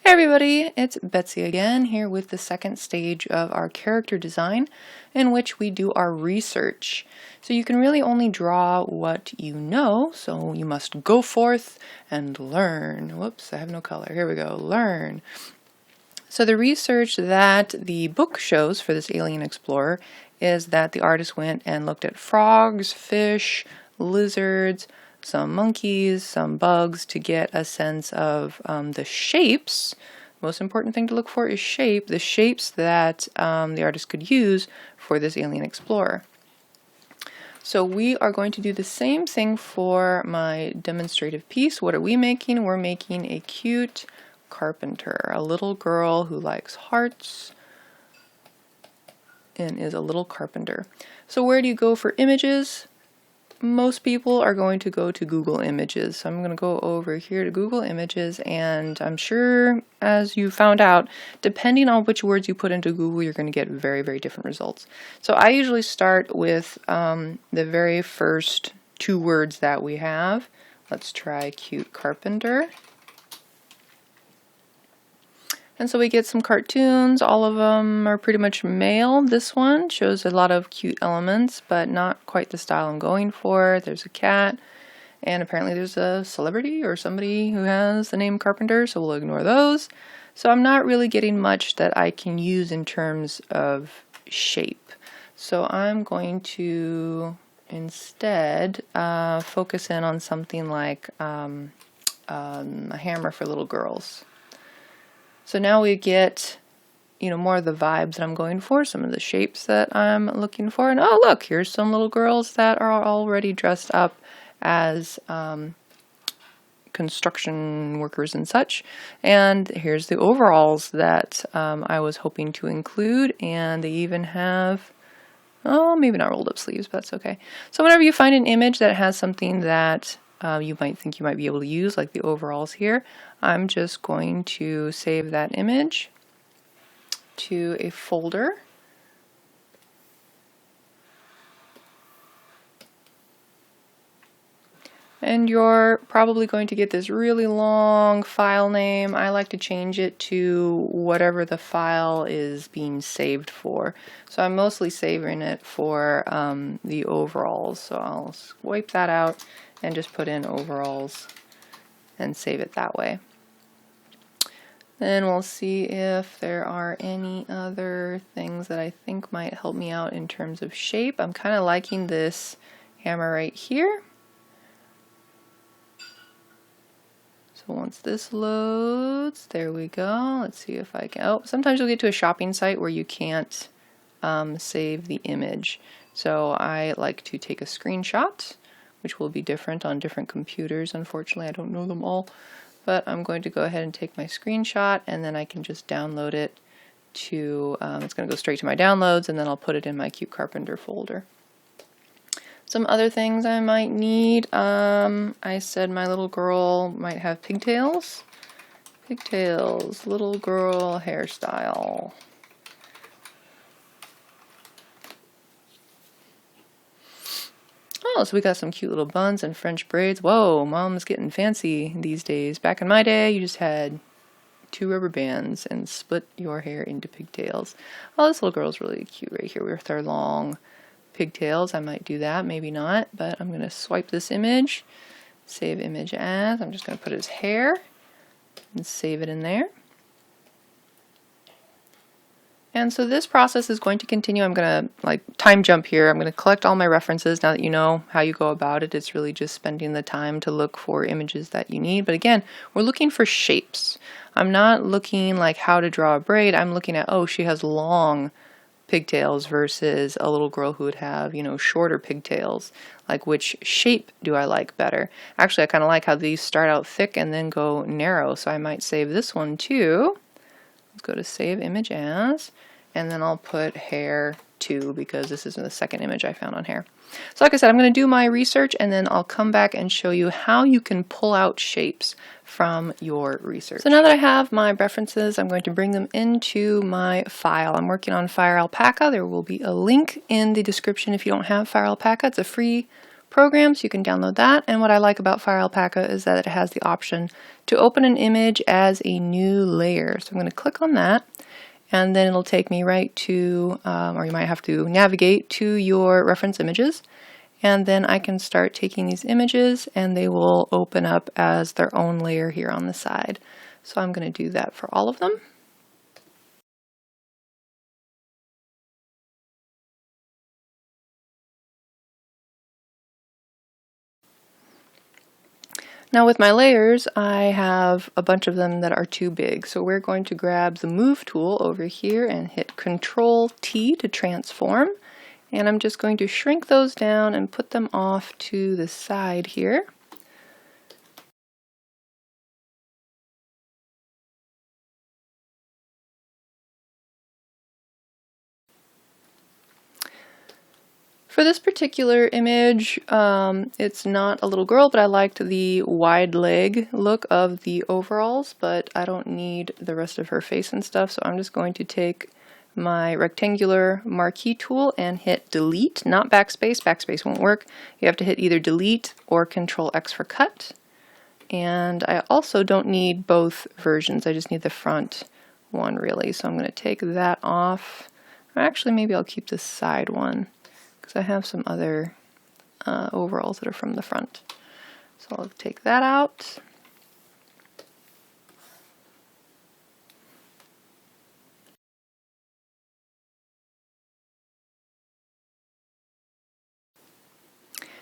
Hey everybody, it's Betsy again, here with the second stage of our character design, in which we do our research. So you can really only draw what you know, so you must go forth and learn. Whoops, I have no color. Here we go, learn. So the research that the book shows for this alien explorer is that the artist went and looked at frogs, fish, lizards, some monkeys, some bugs to get a sense of the shapes. Most important thing to look for is shape, the shapes that the artist could use for this alien explorer. So we are going to do the same thing for my demonstrative piece. What are we making? We're making a cute carpenter, a little girl who likes hearts and is a little carpenter. So where do you go for images? Most people are going to go to Google Images. So I'm going to go over here to Google Images, and I'm sure, as you found out, depending on which words you put into Google, you're going to get very, very different results. So I usually start with the very first two words that we have. Let's try cute carpenter. And so we get some cartoons. All of them are pretty much male. This one shows a lot of cute elements, but not quite the style I'm going for. There's a cat, and apparently there's a celebrity or somebody who has the name Carpenter, so we'll ignore those. So I'm not really getting much that I can use in terms of shape. So I'm going to instead focus in on something like a hammer for little girls. So now we get, more of the vibes that I'm going for, some of the shapes that I'm looking for. And oh, look, here's some little girls that are already dressed up as construction workers and such. And here's the overalls that I was hoping to include. And they even have, maybe not rolled up sleeves, but that's okay. So whenever you find an image that has something that you might think you might be able to use, like the overalls here, I'm just going to save that image to a folder. And you're probably going to get this really long file name. I like to change it to whatever the file is being saved for. So I'm mostly saving it for the overalls. So I'll wipe that out and just put in overalls and save it that way. Then we'll see if there are any other things that I think might help me out in terms of shape. I'm kind of liking this hammer right here. So once this loads, there we go. Let's see if I can, sometimes you'll get to a shopping site where you can't save the image. So I like to take a screenshot, which will be different on different computers. Unfortunately, I don't know them all. But I'm going to go ahead and take my screenshot, and then I can just download it to, it's going to go straight to my downloads, and then I'll put it in my Cute Carpenter folder. Some other things I might need, I said my little girl might have pigtails. Pigtails, little girl hairstyle. Oh, so we got some cute little buns and French braids. Whoa, mom's getting fancy these days. Back in my day, you just had 2 rubber bands and split your hair into pigtails. Oh, this little girl's really cute right here with her long pigtails. I might do that, maybe not, but I'm going to swipe this image, save image as. I'm just going to put his hair and save it in there. And so this process is going to continue. I'm going to time jump here. I'm going to collect all my references now that you know how you go about it. It's really just spending the time to look for images that you need. But again, we're looking for shapes. I'm not looking like how to draw a braid. I'm looking at, oh, she has long pigtails versus a little girl who would have, shorter pigtails. Like, which shape do I like better? Actually, I kind of like how these start out thick and then go narrow. So I might save this one too. Let's go to save image as, and then I'll put hair 2 because this is the second image I found on hair. So like I said, I'm going to do my research, and then I'll come back and show you how you can pull out shapes from your research. So now that I have my references, I'm going to bring them into my file. I'm working on Fire Alpaca. There will be a link in the description if you don't have Fire Alpaca. It's a free programs, you can download that. And what I like about Fire Alpaca is that it has the option to open an image as a new layer. So I'm going to click on that, and then it'll take me right to, or you might have to navigate to your reference images. And then I can start taking these images and they will open up as their own layer here on the side. So I'm going to do that for all of them. Now with my layers, I have a bunch of them that are too big. So we're going to grab the Move tool over here and hit Control T to transform. And I'm just going to shrink those down and put them off to the side here. For this particular image, it's not a little girl, but I liked the wide leg look of the overalls, but I don't need the rest of her face and stuff, so I'm just going to take my rectangular marquee tool and hit delete, not backspace. Backspace won't work. You have to hit either delete or Control X for cut. And I also don't need both versions, I just need the front one really. So I'm going to take that off. Or actually, maybe I'll keep the side one because I have some other overalls that are from the front. So I'll take that out.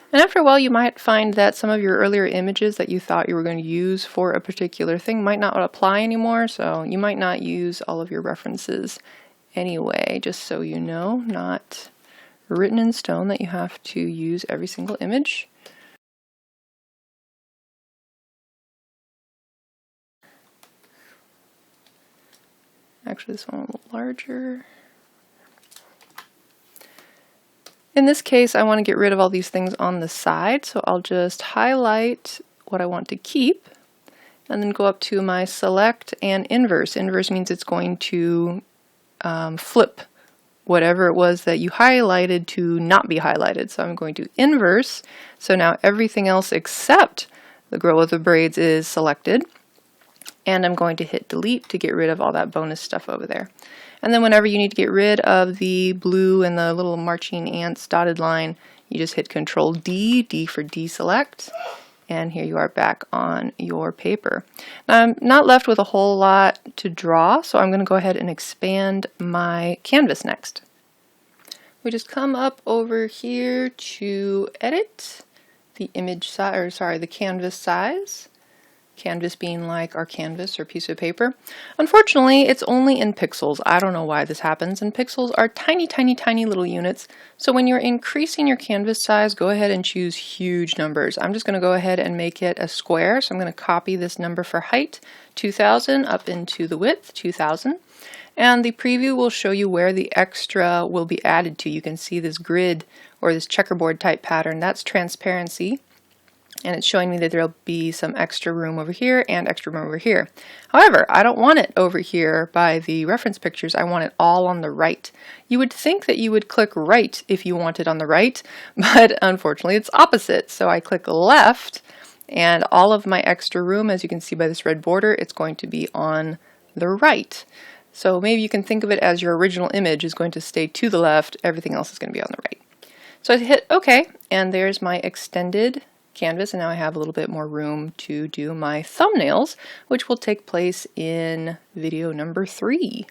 And after a while, you might find that some of your earlier images that you thought you were going to use for a particular thing might not apply anymore, so you might not use all of your references anyway, just so you know, not written in stone that you have to use every single image. Actually, this one a little larger. In this case, I want to get rid of all these things on the side, so I'll just highlight what I want to keep and then go up to my select and inverse. Inverse means it's going to flip whatever it was that you highlighted to not be highlighted. So I'm going to inverse, so now everything else except the girl with the braids is selected. And I'm going to hit delete to get rid of all that bonus stuff over there. And then whenever you need to get rid of the blue and the little marching ants dotted line, you just hit Control D, D for deselect, and here you are back on your paper. Now I'm not left with a whole lot to draw, so I'm going to go ahead and expand my canvas next. We just come up over here to edit the image size, or sorry, the canvas size. Canvas being like our canvas or piece of paper. Unfortunately, it's only in pixels. I don't know why this happens, and pixels are tiny, tiny, tiny little units. So when you're increasing your canvas size, go ahead and choose huge numbers. I'm just going to go ahead and make it a square. So I'm going to copy this number for height, 2000, up into the width, 2000. And the preview will show you where the extra will be added to. You can see this grid or this checkerboard type pattern. That's transparency. And it's showing me that there'll be some extra room over here and extra room over here. However, I don't want it over here by the reference pictures. I want it all on the right. You would think that you would click right if you want it on the right, but unfortunately it's opposite. So I click left, and all of my extra room, as you can see by this red border, it's going to be on the right. So maybe you can think of it as your original image is going to stay to the left, everything else is going to be on the right. So I hit OK, and there's my extended canvas, and now I have a little bit more room to do my thumbnails, which will take place in video number 3.